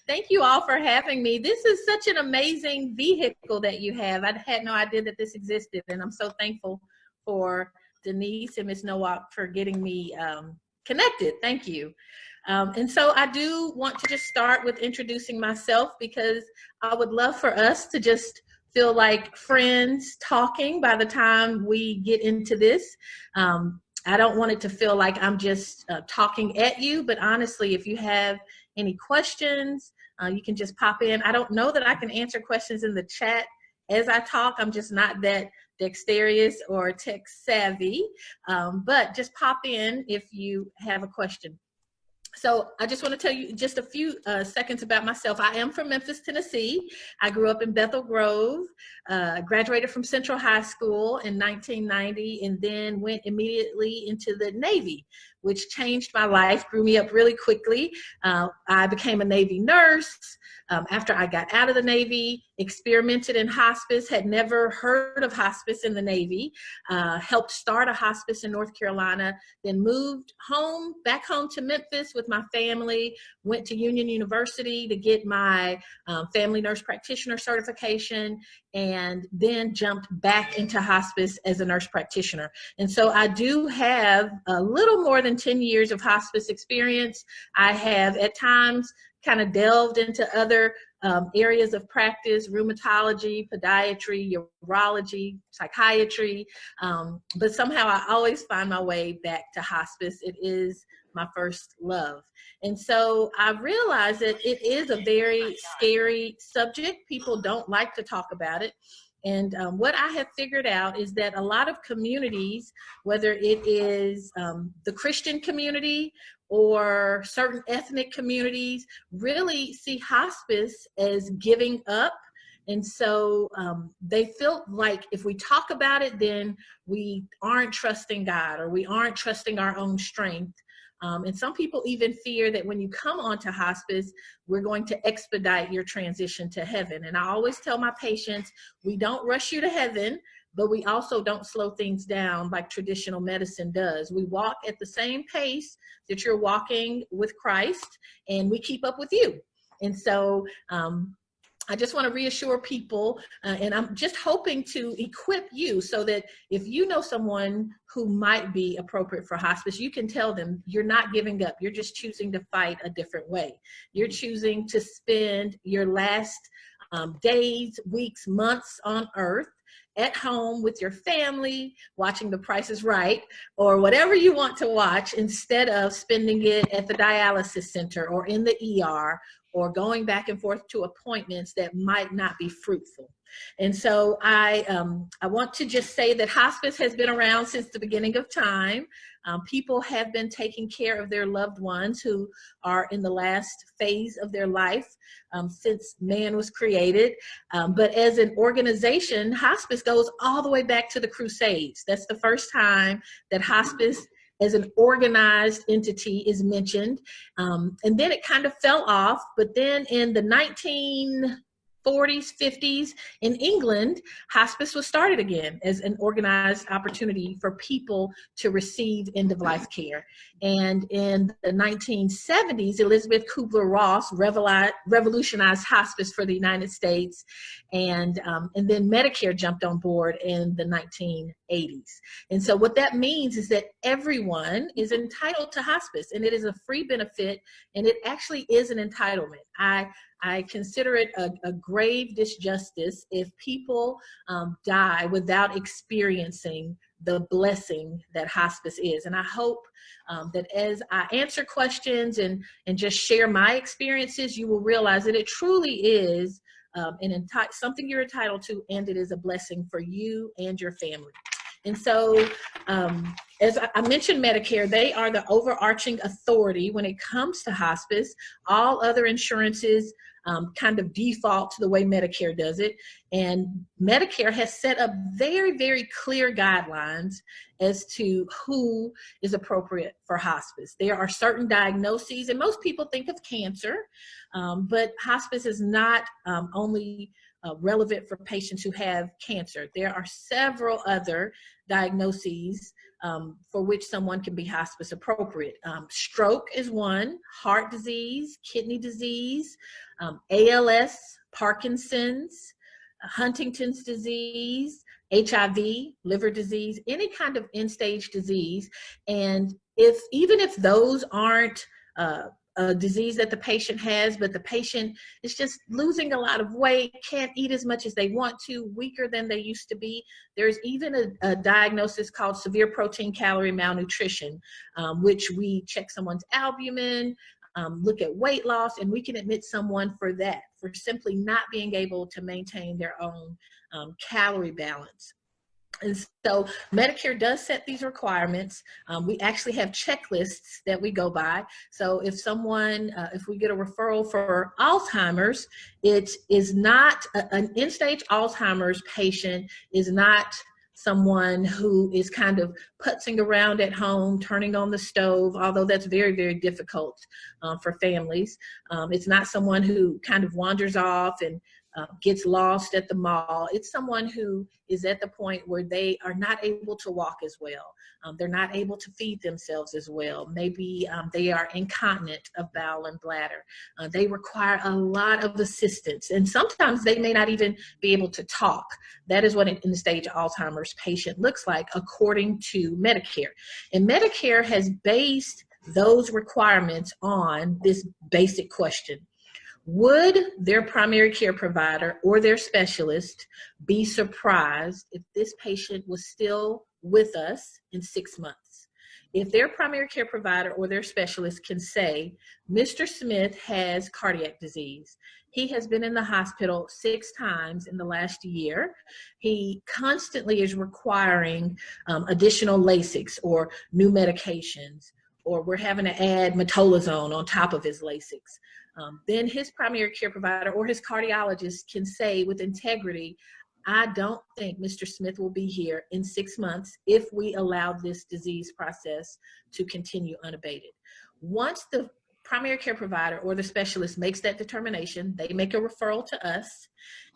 Thank you all for having me. This is such an amazing vehicle that you have. I had no idea that this existed, and I'm so thankful for Denise and Ms. Nowak for getting me connected. Thank you. And so I do want to just start with introducing myself, because I would love for us to just feel like friends talking by the time we get into this. I don't want it to feel like I'm just talking at you, but honestly, if you have any questions, you can just pop in. I don't know that I can answer questions in the chat as I talk. I'm just not that dexterous or tech savvy, but just pop in if you have a question. So I just want to tell you just a few seconds about myself. I am from Memphis, Tennessee. I grew up in Bethel Grove, graduated from Central High School in 1990, and then went immediately into the Navy, which changed my life, grew me up really quickly. I became a Navy nurse. After I got out of the Navy, experimented in hospice, had never heard of hospice in the Navy, helped start a hospice in North Carolina, then moved back home to Memphis with my family, went to Union University to get my family nurse practitioner certification, and then jumped back into hospice as a nurse practitioner. And so I do have a little more than 10 years of hospice experience. I have at times kind of delved into other areas of practice: rheumatology, podiatry, urology, psychiatry, but somehow I always find my way back to hospice. It is my first love. And so I realize that it is a very scary subject. People don't like to talk about it. And what I have figured out is that a lot of communities, whether it is the Christian community or certain ethnic communities, really see hospice as giving up. And so they feel like if we talk about it, then we aren't trusting God, or we aren't trusting our own strength. And some people even fear that when you come onto hospice, we're going to expedite your transition to heaven. And I always tell my patients, we don't rush you to heaven, but we also don't slow things down like traditional medicine does. We walk at the same pace that you're walking with Christ, and we keep up with you. And so I just want to reassure people, and I'm just hoping to equip you so that if you know someone who might be appropriate for hospice, you can tell them you're not giving up. You're just choosing to fight a different way. You're choosing to spend your last days, weeks, months on earth at home with your family, watching The Price is Right, or whatever you want to watch, instead of spending it at the dialysis center or in the ER, or going back and forth to appointments that might not be fruitful. And so I want to just say that hospice has been around since the beginning of time. People have been taking care of their loved ones who are in the last phase of their life since man was created. But as an organization, hospice goes all the way back to the Crusades. That's the first time that hospice as an organized entity is mentioned. And then it kind of fell off, but then in the 1940s, 50s in England, hospice was started again as an organized opportunity for people to receive end-of-life care. And in the 1970s, Elizabeth Kubler-Ross revolutionized hospice for the United States, and then Medicare jumped on board in the 1980s. And so what that means is that everyone is entitled to hospice, and it is a free benefit, and it actually is an entitlement. I consider it a grave disjustice if people die without experiencing the blessing that hospice is. And I hope that as I answer questions and just share my experiences, you will realize that it truly is something you're entitled to, and it is a blessing for you and your family. And so, as I mentioned, Medicare, they are the overarching authority when it comes to hospice. All other insurances kind of default to the way Medicare does it. And Medicare has set up very, very clear guidelines as to who is appropriate for hospice. There are certain diagnoses, and most people think of cancer, but hospice is not only relevant for patients who have cancer. There are several other diagnoses for which someone can be hospice appropriate. Stroke is one, heart disease, kidney disease, ALS, Parkinson's, Huntington's disease, HIV, liver disease, any kind of end-stage disease. And even if those aren't a disease that the patient has, but the patient is just losing a lot of weight, can't eat as much as they want to, weaker than they used to be. There's even a diagnosis called severe protein calorie malnutrition, which we check someone's albumin, look at weight loss, and we can admit someone for that, for simply not being able to maintain their own calorie balance. And so Medicare does set these requirements. We actually have checklists that we go by. So if someone, if we get a referral for Alzheimer's, it is not, an end-stage Alzheimer's patient is not someone who is kind of putzing around at home, turning on the stove, although that's very, very difficult for families. It's not someone who kind of wanders off and gets lost at the mall. It's someone who is at the point where they are not able to walk as well. They're not able to feed themselves as well. Maybe they are incontinent of bowel and bladder. They require a lot of assistance, and sometimes they may not even be able to talk. That is what an end-stage Alzheimer's patient looks like according to Medicare. And Medicare has based those requirements on this basic question: would their primary care provider or their specialist be surprised if this patient was still with us in 6 months? If their primary care provider or their specialist can say, Mr. Smith has cardiac disease. He has been in the hospital 6 times in the last year. He constantly is requiring additional Lasix or new medications, or we're having to add metolazone on top of his Lasix. Then his primary care provider or his cardiologist can say with integrity, I don't think Mr. Smith will be here in 6 months if we allow this disease process to continue unabated. Once the primary care provider or the specialist makes that determination, they make a referral to us.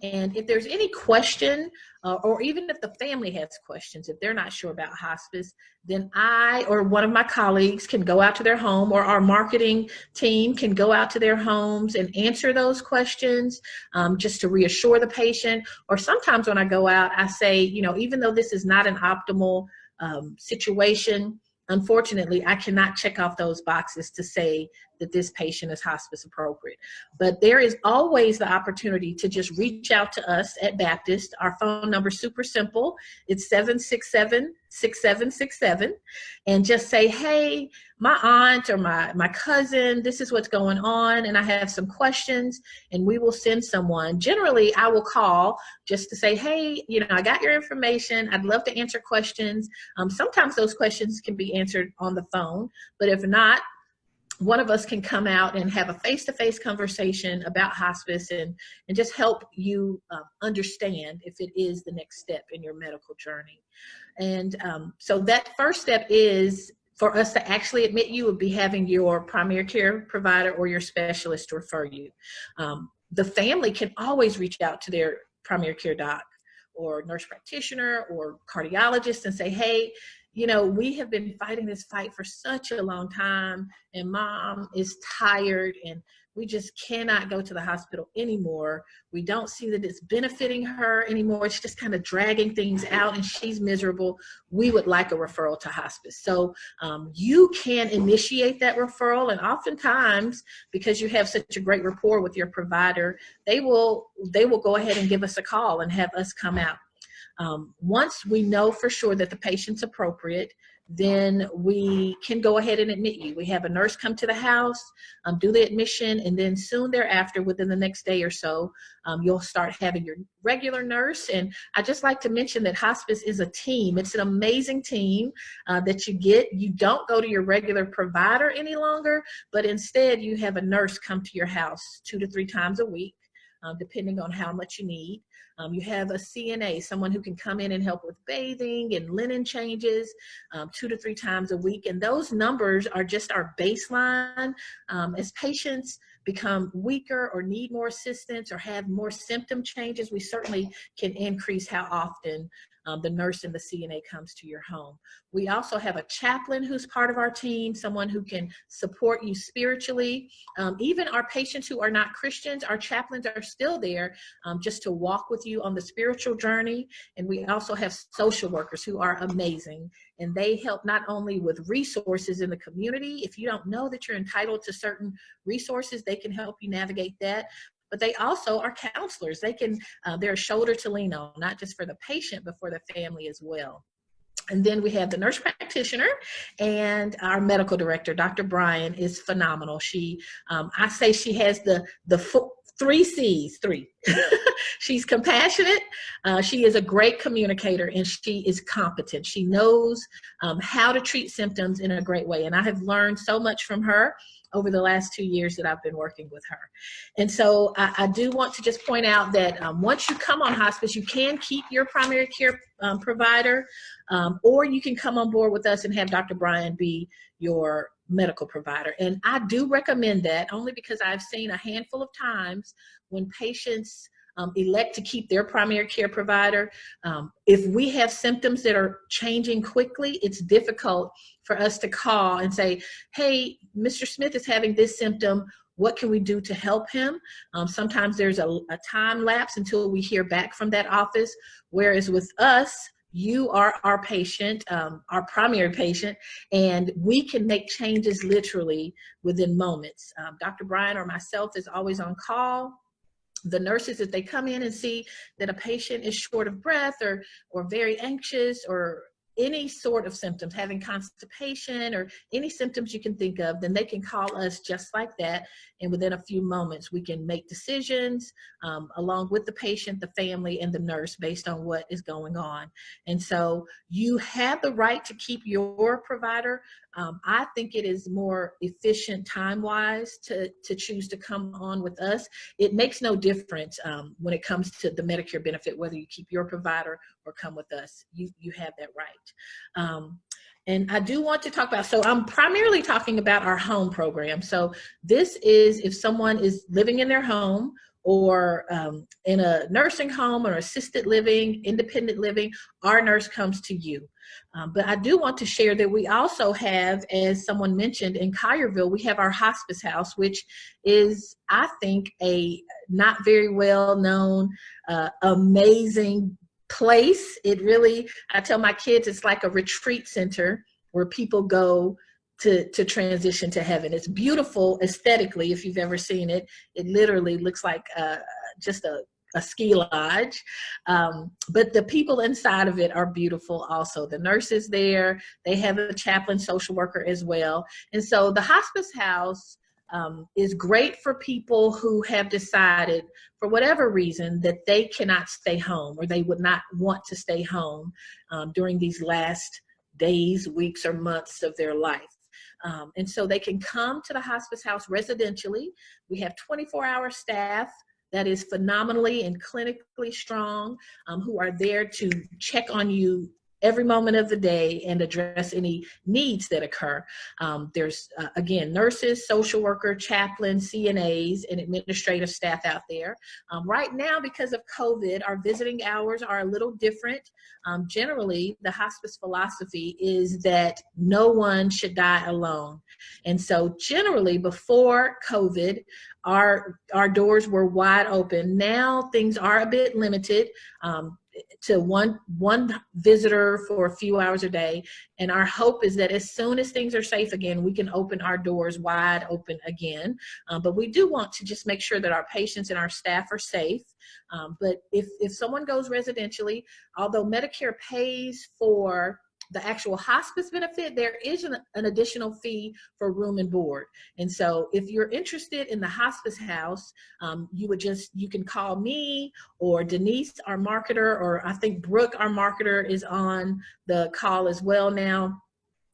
And if there's any question, or even if the family has questions, if they're not sure about hospice, then I or one of my colleagues can go out to their home, or our marketing team can go out to their homes and answer those questions, just to reassure the patient. Or sometimes when I go out, I say, you know, even though this is not an optimal situation, unfortunately, I cannot check off those boxes to say that this patient is hospice appropriate. But there is always the opportunity to just reach out to us at Baptist. Our phone number is super simple. It's 767-6767. And just say, hey, my aunt or my cousin, this is what's going on, and I have some questions, and we will send someone. Generally, I will call just to say, hey, you know, I got your information. I'd love to answer questions. Sometimes those questions can be answered on the phone, but if not, one of us can come out and have a face-to-face conversation about hospice and just help you understand if it is the next step in your medical journey. And so that first step is for us to actually admit you would be having your primary care provider or your specialist refer you. The family can always reach out to their primary care doc or nurse practitioner or cardiologist and say, hey, you know, we have been fighting this fight for such a long time, and mom is tired, and we just cannot go to the hospital anymore. We don't see that it's benefiting her anymore. It's just kind of dragging things out, and she's miserable. We would like a referral to hospice. So you can initiate that referral, and oftentimes, because you have such a great rapport with your provider, they will go ahead and give us a call and have us come out. Once we know for sure that the patient's appropriate, then we can go ahead and admit you. We have a nurse come to the house, do the admission, and then soon thereafter, within the next day or so, you'll start having your regular nurse. And I just like to mention that hospice is a team. It's an amazing team that you get. You don't go to your regular provider any longer, but instead you have a nurse come to your house 2 to 3 times a week, depending on how much you need. You have a CNA, someone who can come in and help with bathing and linen changes 2 to 3 times a week. And those numbers are just our baseline. As patients become weaker or need more assistance or have more symptom changes, we certainly can increase how often the nurse and the CNA comes to your home. We also have a chaplain who's part of our team, someone who can support you spiritually. Even our patients who are not Christians, our chaplains are still there just to walk with you on the spiritual journey. And we also have social workers who are amazing. And they help not only with resources in the community. If you don't know that you're entitled to certain resources, they can help you navigate that. But they also are counselors. They're a shoulder to lean on, not just for the patient, but for the family as well. And then we have the nurse practitioner and our medical director, Dr. Bryan, is phenomenal. I say she has the three C's. She's compassionate. She is a great communicator, and she is competent. She knows how to treat symptoms in a great way. And I have learned so much from her over the last 2 years that I've been working with her. And so I do want to just point out that once you come on hospice, you can keep your primary care provider, or you can come on board with us and have Dr. Bryan be your medical provider. And I do recommend that only because I've seen a handful of times when patients elect to keep their primary care provider. If we have symptoms that are changing quickly, it's difficult for us to call and say, hey, Mr. Smith is having this symptom. What can we do to help him? Sometimes there's a time lapse until we hear back from that office. Whereas with us, you are our patient, our primary patient, and we can make changes literally within moments. Dr. Bryan or myself is always on call. The nurses, if they come in and see that a patient is short of breath or very anxious or any sort of symptoms, having constipation or any symptoms you can think of, then they can call us just like that. And within a few moments, we can make decisions along with the patient, the family, and the nurse based on what is going on. And so you have the right to keep your provider. I think it is more efficient time-wise to choose to come on with us. It makes no difference when it comes to the Medicare benefit, whether you keep your provider or come with us. You have that right. And I do want to talk about, so I'm primarily talking about our home program. So this is if someone is living in their home or in a nursing home or assisted living, independent living, our nurse comes to you. But I do want to share that we also have, as someone mentioned, in Collierville, we have our hospice house, which is, I think, a not very well known, amazing place. It really, I tell my kids, it's like a retreat center where people go to transition to heaven. It's beautiful aesthetically. If you've ever seen it, it literally looks like just a ski lodge. But the people inside of it are beautiful also. The nurses there, they have a chaplain social worker as well. And so the hospice house is great for people who have decided for whatever reason that they cannot stay home or they would not want to stay home during these last days, weeks, or months of their life. And so they can come to the hospice house residentially. We have 24-hour staff that is phenomenally and clinically strong, who are there to check on you every moment of the day and address any needs that occur. There's, again, nurses, social worker, chaplains, CNAs, and administrative staff out there. Right now, because of COVID, our visiting hours are a little different. Generally, the hospice philosophy is that no one should die alone. And so generally, before COVID, our doors were wide open. Now things are a bit limited to one visitor for a few hours a day. And our hope is that as soon as things are safe again, we can open our doors wide open again. But we do want to just make sure that our patients and our staff are safe. But if someone goes residentially, although Medicare pays for the actual hospice benefit, there is an additional fee for room and board. And so if you're interested in the hospice house, you can call me or Denise, our marketer, or I think Brooke, our marketer, is on the call as well now.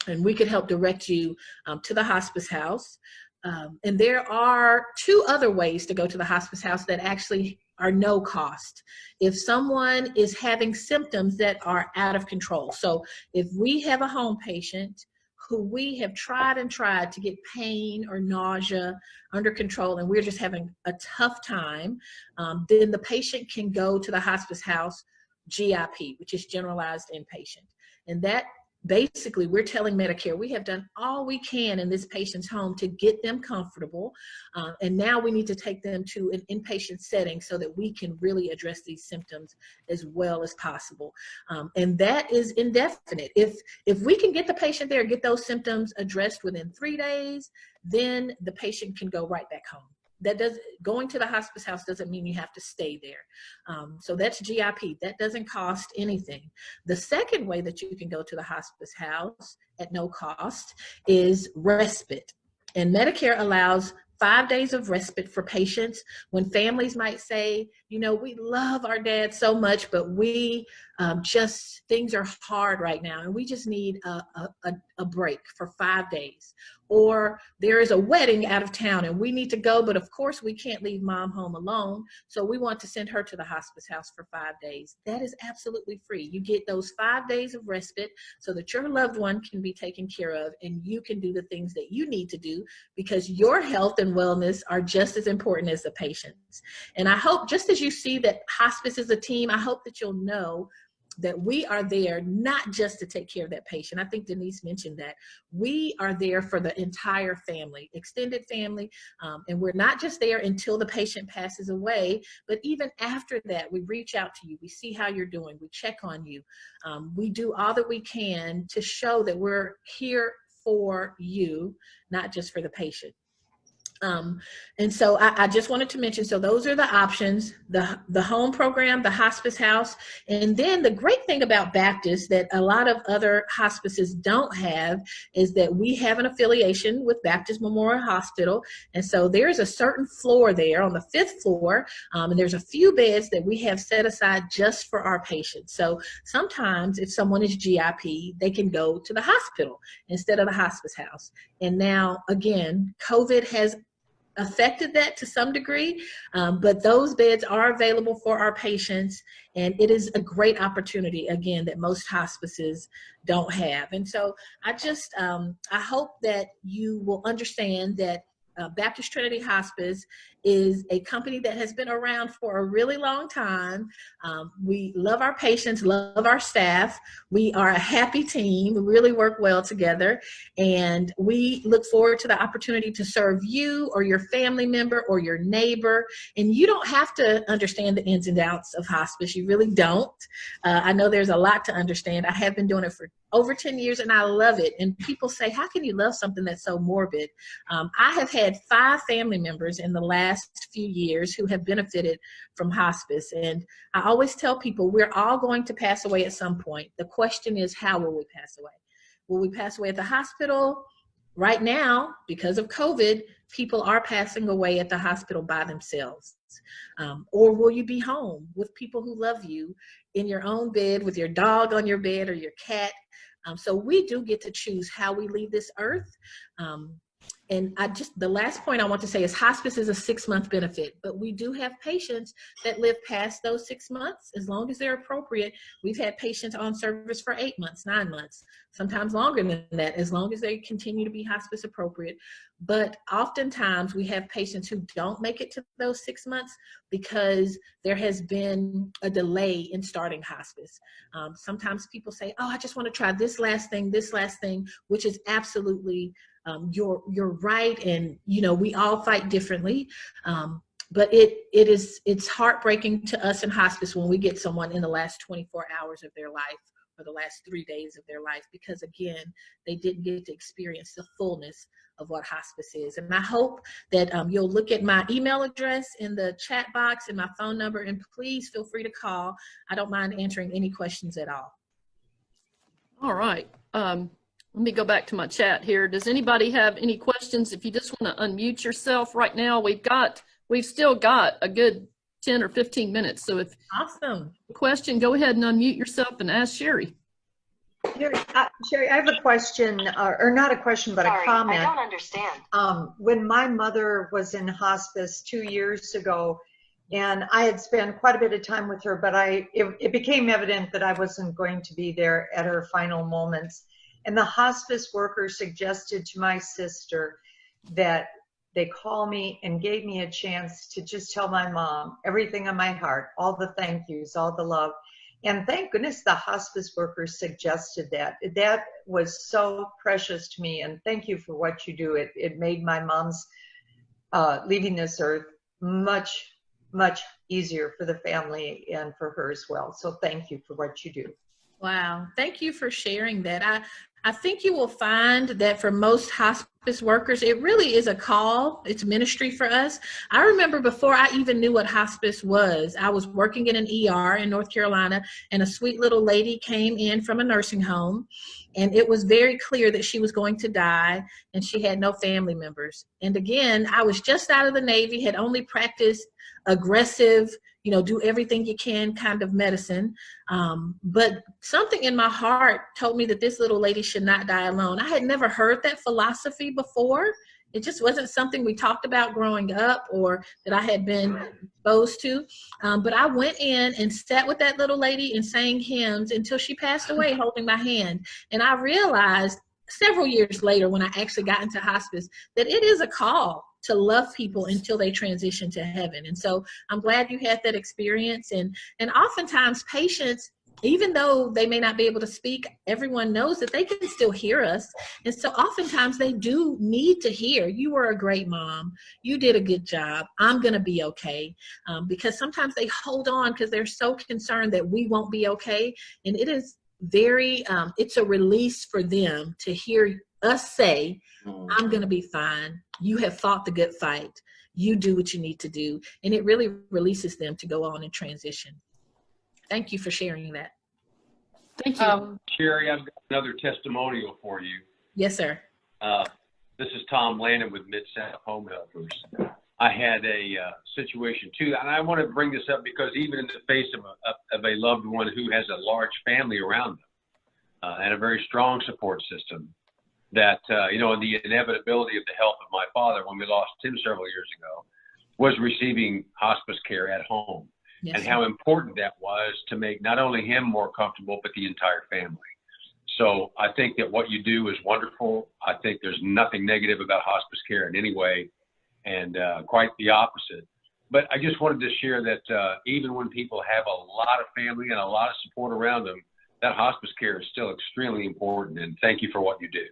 And we could help direct you to the hospice house. And there are two other ways to go to the hospice house that actually are no cost. If someone is having symptoms that are out of control. So if we have a home patient who we have tried to get pain or nausea under control and we're just having a tough time, then the patient can go to the hospice house GIP, which is generalized inpatient. And that basically, we're telling Medicare, we have done all we can in this patient's home to get them comfortable. And now we need to take them to an inpatient setting so that we can really address these symptoms as well as possible. And that is indefinite. If we can get the patient there, get those symptoms addressed within 3 days, then the patient can go right back home. Going to the hospice house doesn't mean you have to stay there. So that's GIP. That doesn't cost anything. The second way that you can go to the hospice house at no cost is respite. And Medicare allows 5 days of respite for patients when families might say, you know, we love our dad so much, but we things are hard right now and we just need a break for 5 days. Or there is a wedding out of town and we need to go, but of course we can't leave mom home alone, so we want to send her to the hospice house for 5 days. That is absolutely free. You get those 5 days of respite so that your loved one can be taken care of and you can do the things that you need to do, because your health and wellness are just as important as the patient's. And I hope, just as you see that hospice is a team, I hope that you'll know that we are there not just to take care of that patient. I think Denise mentioned that. We are there for the entire family, extended family, and we're not just there until the patient passes away, but even after that, we reach out to you. We see how you're doing. We check on you. We do all that we can to show that we're here for you, not just for the patient. And so I just wanted to mention, so those are the options, the home program, the hospice house. And then the great thing about Baptist that a lot of other hospices don't have is that we have an affiliation with Baptist Memorial Hospital. And so there's a certain floor there on the 5th floor, and there's a few beds that we have set aside just for our patients. So sometimes if someone is GIP, they can go to the hospital instead of the hospice house. And now, again, COVID has affected that to some degree, but those beds are available for our patients, and it is a great opportunity, again, that most hospices don't have. And so I just, I hope that you will understand that Baptist Trinity Hospice is a company that has been around for a really long time. We love our patients, love our staff. We are a happy team. We really work well together. And we look forward to the opportunity to serve you or your family member or your neighbor. And you don't have to understand the ins and outs of hospice. You really don't. I know there's a lot to understand. I have been doing it for over 10 years and I love it. And people say, how can you love something that's so morbid? I have had 5 family members in the last few years who have benefited from hospice. And I always tell people we're all going to pass away at some point. The question is, how will we pass away? Will we pass away at the hospital? Right now, because of COVID, people are passing away at the hospital by themselves. Or will you be home with people who love you in your own bed with your dog on your bed or your cat? So we do get to choose how we leave this earth. And the last point I want to say is hospice is a 6-month benefit, but we do have patients that live past those 6 months as long as they're appropriate. We've had patients on service for 8 months, 9 months, sometimes longer than that, as long as they continue to be hospice appropriate. But oftentimes we have patients who don't make it to those 6 months because there has been a delay in starting hospice. Sometimes people say, oh, I just want to try this last thing, which is absolutely you're right, and you know we all fight differently, but it's heartbreaking to us in hospice when we get someone in the last 24 hours of their life or the last 3 days of their life, because again they didn't get to experience the fullness of what hospice is. And I hope that you'll look at my email address in the chat box and my phone number, and please feel free to call. I don't mind answering any questions at all. All right. Let me go back to my chat here. Does anybody have any questions? If you just want to unmute yourself right now, we've still got a good 10 or 15 minutes. So if awesome question, go ahead and unmute yourself and ask Sherrie. Sherrie, I have a question, or not a question, but a comment. I don't understand. When my mother was in hospice 2 years ago, and I had spent quite a bit of time with her, but it became evident that I wasn't going to be there at her final moments. And the hospice worker suggested to my sister that they call me and gave me a chance to just tell my mom everything on my heart, all the thank yous, all the love. And thank goodness the hospice workers suggested that. That was so precious to me. And thank you for what you do. It made my mom's leaving this earth much, much easier for the family and for her as well. So thank you for what you do. Wow. Thank you for sharing that. I think you will find that for most hospice workers, it really is a call. It's ministry for us. I remember before I even knew what hospice was, I was working in an ER in North Carolina, and a sweet little lady came in from a nursing home, and it was very clear that she was going to die, and she had no family members. And again, I was just out of the Navy, had only practiced aggressive, do everything you can kind of medicine. But something in my heart told me that this little lady should not die alone. I had never heard that philosophy before. It just wasn't something we talked about growing up or that I had been exposed to. But I went in and sat with that little lady and sang hymns until she passed away holding my hand. And I realized several years later when I actually got into hospice that it is a call to love people until they transition to heaven. And so I'm glad you had that experience. And oftentimes patients, even though they may not be able to speak, everyone knows that they can still hear us. And so oftentimes they do need to hear, you were a great mom, you did a good job, I'm going to be okay. Because sometimes they hold on because they're so concerned that we won't be okay. And it is it's a release for them to hear us say, I'm going to be fine. You have fought the good fight. You do what you need to do. And it really releases them to go on and transition. Thank you for sharing that. Thank you. Sherrie, I've got another testimonial for you. Yes, sir. This is Tom Landon with Mid-South Home Helpers. I had a situation too, and I want to bring this up because even in the face of a loved one who has a large family around them and a very strong support system, that, the inevitability of the health of my father when we lost him several years ago was receiving hospice care at home. Yes, and how important that was to make not only him more comfortable, but the entire family. So I think that what you do is wonderful. I think there's nothing negative about hospice care in any way, and quite the opposite. But I just wanted to share that even when people have a lot of family and a lot of support around them, that hospice care is still extremely important. And thank you for what you do.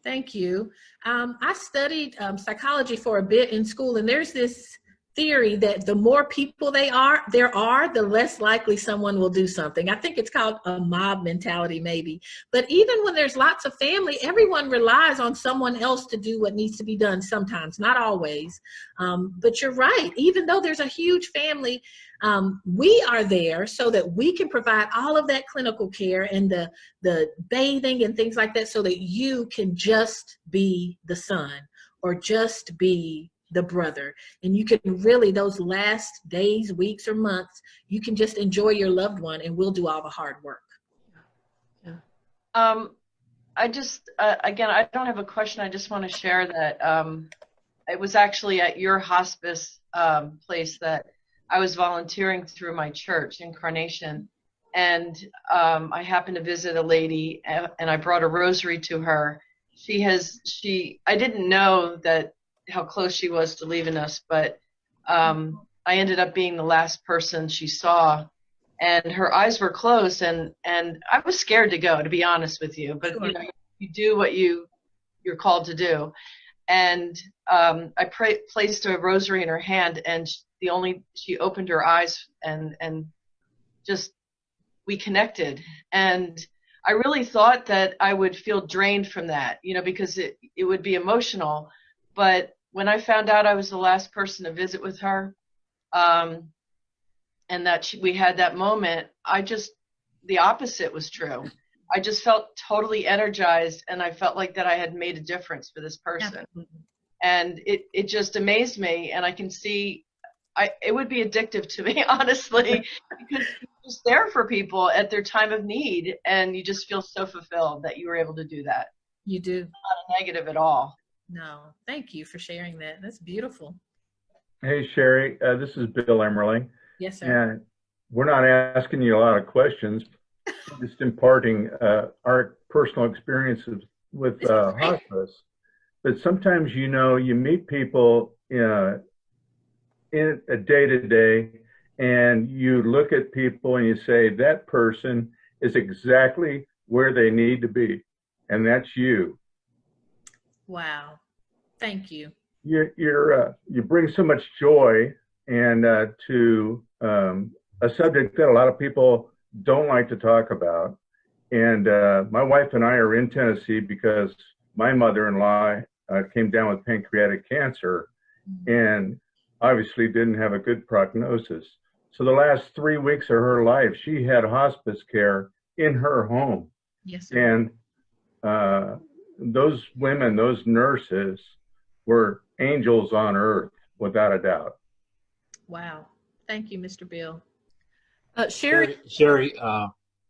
Thank you. I studied psychology for a bit in school, and there's this theory that the more people there are, the less likely someone will do something. I think it's called a mob mentality maybe. But even when there's lots of family, everyone relies on someone else to do what needs to be done sometimes, not always. But you're right. Even though there's a huge family, we are there so that we can provide all of that clinical care and the bathing and things like that so that you can just be the son or just be the brother. And you can really, those last days, weeks, or months, you can just enjoy your loved one and we'll do all the hard work. Yeah. I just, again, I don't have a question. I just want to share that it was actually at your hospice place that I was volunteering through my church, Incarnation. And I happened to visit a lady and I brought a rosary to her. I didn't know how close she was to leaving us, but I ended up being the last person she saw, and her eyes were closed, and I was scared to go, to be honest with you, but sure. You do what you're called to do. And I placed a rosary in her hand, and she opened her eyes and just, we connected. And I really thought that I would feel drained from that, because it would be emotional. But when I found out I was the last person to visit with her, and that we had that moment, the opposite was true. I just felt totally energized, and I felt like that I had made a difference for this person. Absolutely. And it just amazed me, and I can see it would be addictive to me, honestly, because you're just there for people at their time of need, and you just feel so fulfilled that you were able to do that. You do. It's not a negative at all. No, thank you for sharing that. That's beautiful. Hey, Sherrie, this is Bill Emerling. Yes, sir. And we're not asking you a lot of questions, just imparting our personal experiences with hospice. But sometimes, you meet people in a day-to-day, and you look at people and you say, that person is exactly where they need to be. And that's you. Wow. Thank you. You bring so much joy and to a subject that a lot of people don't like to talk about. And my wife and I are in Tennessee because my mother-in-law came down with pancreatic cancer and obviously didn't have a good prognosis. So the last 3 weeks of her life, she had hospice care in her home. Yes, sir. And those women, those nurses were angels on earth, without a doubt. Wow. Thank you, Mr. Bill. Sherrie, Sherrie,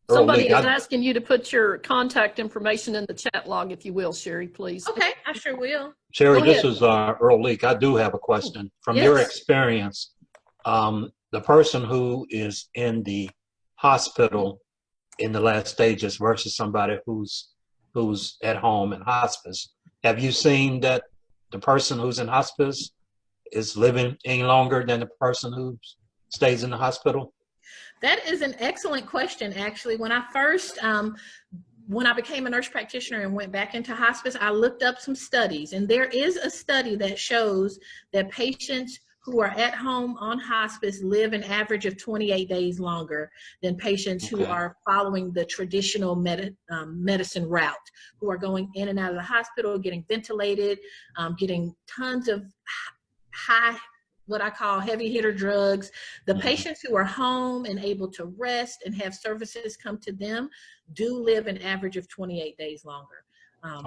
somebody is asking you to put your contact information in the chat log, if you will, Sherrie, please. Okay, I sure will. Sherrie, Go this ahead. is Earl Leak. I do have a question. From your Yes. experience, the person who is in the hospital in the last stages versus somebody who's at home in hospice, have you seen that the person who's in hospice is living any longer than the person who stays in the hospital? That is an excellent question, actually. When I first, when I became a nurse practitioner and went back into hospice, I looked up some studies, and there is a study that shows that patients who are at home on hospice live an average of 28 days longer than patients who are following the traditional medicine route, who are going in and out of the hospital, getting ventilated, getting tons of high, what I call heavy hitter drugs. The patients who are home and able to rest and have services come to them do live an average of 28 days longer.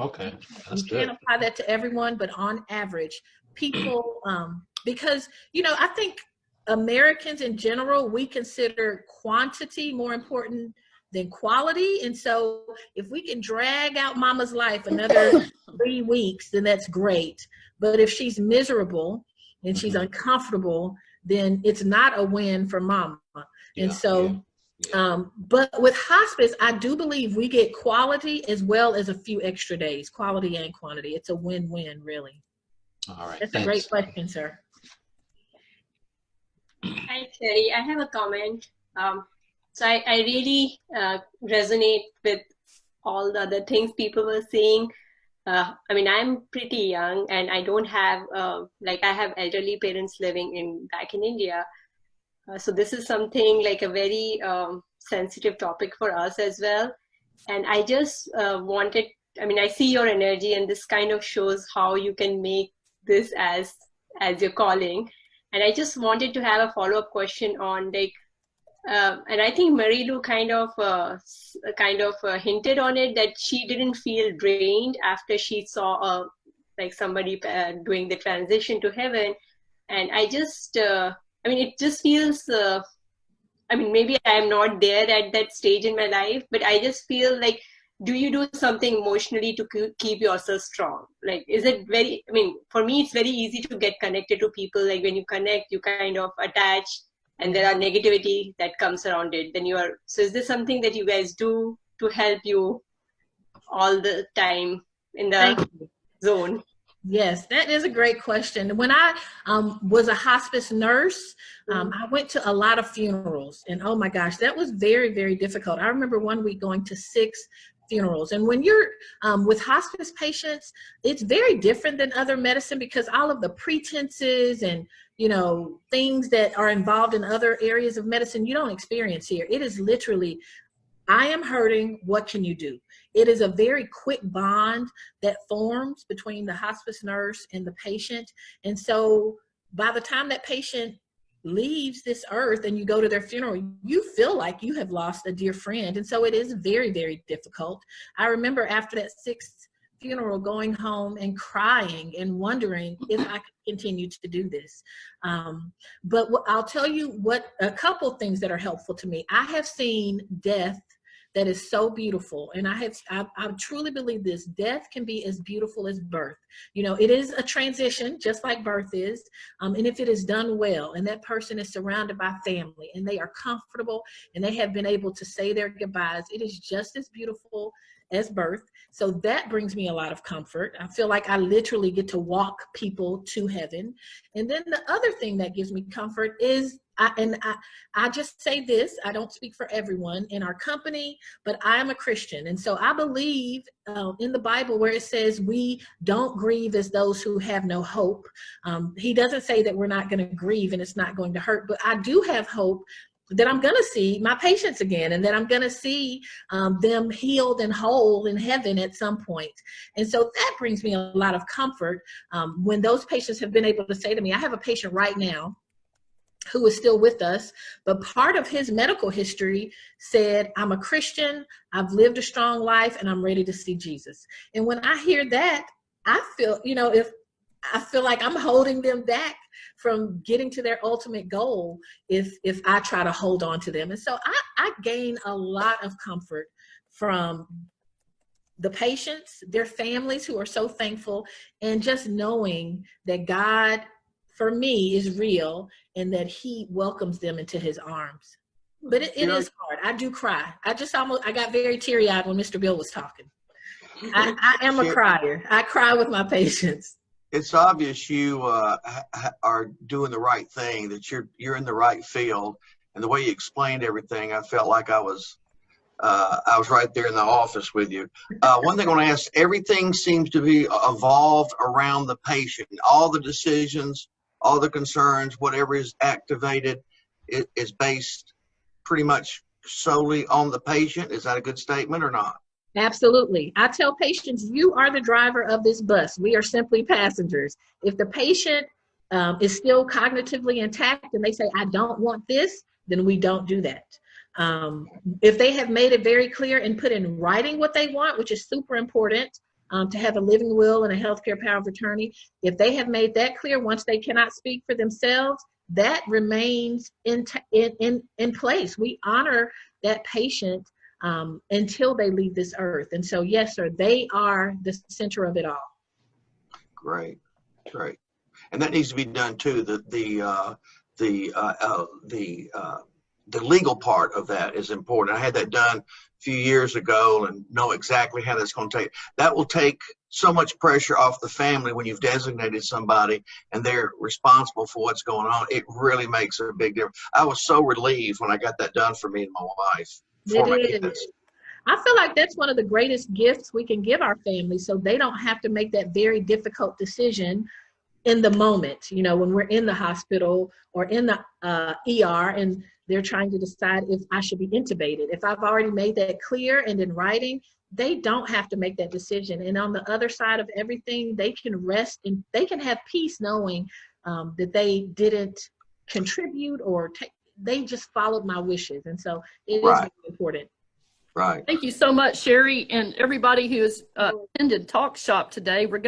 Okay, that's you good. can't apply that to everyone, but on average, people, because, you know, I think Americans in general, we consider quantity more important than quality. And so if we can drag out mama's life another 3 weeks, then that's great. But if she's miserable and she's uncomfortable, then it's not a win for mama. And so, but with hospice, I do believe we get quality as well as a few extra days, quality and quantity. It's a win-win, really. All right. That's thanks. a great question, sir. Hi, Sherrie. I have a comment. So I really resonate with all the other things people were saying. I mean, I'm pretty young and I don't have, like I have elderly parents living back in India. So this is something like a very sensitive topic for us as well. And I just wanted, I mean, I see your energy and this kind of shows how you can make this as your calling. And I just wanted to have a follow-up question on like, and I think Marie Lou kind of hinted on it, that she didn't feel drained after she saw like somebody doing the transition to heaven. And I just, I mean, it just feels, I mean, maybe I'm not there at that stage in my life, but I just feel like, do you do something emotionally to keep yourself strong? Like, is it very, I mean, for me, it's very easy to get connected to people. Like when you connect, you kind of attach, and there are negativity that comes around it. Then so is this something that you guys do to help you all the time in the zone? Yes, that is a great question. When I was a hospice nurse, I went to a lot of funerals, and oh my gosh, that was very, very difficult. I remember one week going to 6 funerals. And when you're with hospice patients, it's very different than other medicine because all of the pretenses and, you know, things that are involved in other areas of medicine, you don't experience here. It is literally, I am hurting, what can you do? It is a very quick bond that forms between the hospice nurse and the patient. And so by the time that patient leaves this earth and you go to their funeral, you feel like you have lost a dear friend. And so it is very, very difficult. I remember after that 6th funeral going home and crying and wondering if I could continue to do this. But I'll tell you what, a couple things that are helpful to me. I have seen death that is so beautiful. And I truly believe this. Death can be as beautiful as birth. You know, it is a transition, just like birth is. And if it is done well, and that person is surrounded by family, and they are comfortable, and they have been able to say their goodbyes, it is just as beautiful as birth. So that brings me a lot of comfort. I feel like I literally get to walk people to heaven. And then the other thing that gives me comfort is I just say this, I don't speak for everyone in our company, but I am a Christian. And so I believe in the Bible where it says we don't grieve as those who have no hope. He doesn't say that we're not going to grieve and it's not going to hurt, but I do have hope that I'm going to see my patients again, and that I'm going to see them healed and whole in heaven at some point. And so that brings me a lot of comfort when those patients have been able to say to me, I have a patient right now who is still with us, but part of his medical history said, I'm a Christian, I've lived a strong life, and I'm ready to see Jesus. And when I hear that, I feel, I feel like I'm holding them back from getting to their ultimate goal if I try to hold on to them. And so I gain a lot of comfort from the patients, their families who are so thankful, and just knowing that God, for me, is real and that he welcomes them into his arms. But it is hard. I do cry. I got very teary-eyed when Mr. Bill was talking. I am a crier. I cry with my patients. It's obvious you are doing the right thing, that you're in the right field, and the way you explained everything, I felt like I was right there in the office with you. One thing I want to ask: everything seems to be evolved around the patient. All the decisions, all the concerns, whatever is activated, is based pretty much solely on the patient. Is that a good statement or not? Absolutely. I tell patients, you are the driver of this bus. We are simply passengers. If the patient is still cognitively intact and they say, I don't want this, then we don't do that. If they have made it very clear and put in writing what they want, which is super important, to have a living will and a healthcare power of attorney, if they have made that clear, once they cannot speak for themselves, that remains in place. We honor that patient until they leave this earth. And so, yes, sir, they are the center of it all. Great. And that needs to be done too. The legal part of that is important. I had that done a few years ago and know exactly how that's going to take. That will take so much pressure off the family when you've designated somebody and they're responsible for what's going on. It really makes a big difference. I was so relieved when I got that done for me and my wife. It is. I feel like that's one of the greatest gifts we can give our families, so they don't have to make that very difficult decision in the moment, when we're in the hospital or in the ER and they're trying to decide if I should be intubated. If I've already made that clear and in writing, they don't have to make that decision. And on the other side of everything, they can rest and they can have peace knowing that they didn't contribute or they just followed my wishes. And so it is very important. Right. Thank you so much, Sherrie, and everybody who has attended Talk Shop today. We're